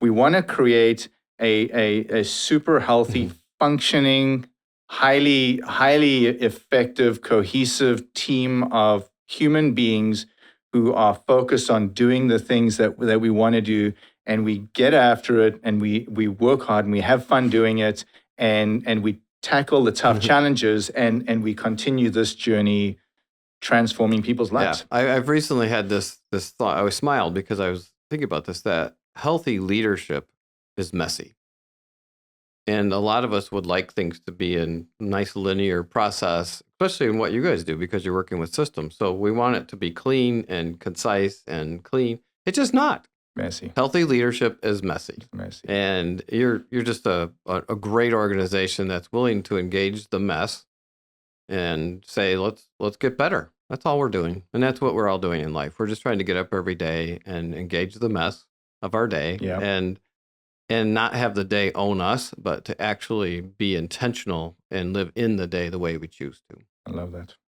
We want to create a super healthy, functioning, highly effective, cohesive team of human beings who are focused on doing the things that we want to do, and we get after it, and we work hard, and we have fun doing it, and we tackle the tough challenges, and we continue this journey transforming people's Yeah, lives. I've recently had this thought. I smiled because I was thinking about this, that healthy leadership is messy. And a lot of us would like things to be in nice linear process, especially in what you guys do because you're working with systems. So we want it to be clean and concise and clean. It's just not. Messy. Healthy leadership is messy. It's messy. And you're just a great organization that's willing to engage the mess and say, let's get better. That's all we're doing. And that's what we're all doing in life. We're just trying to get up every day and engage the mess of our day. Yeah. And not have the day own us, but to actually be intentional and live in the day the way we choose to. I love that.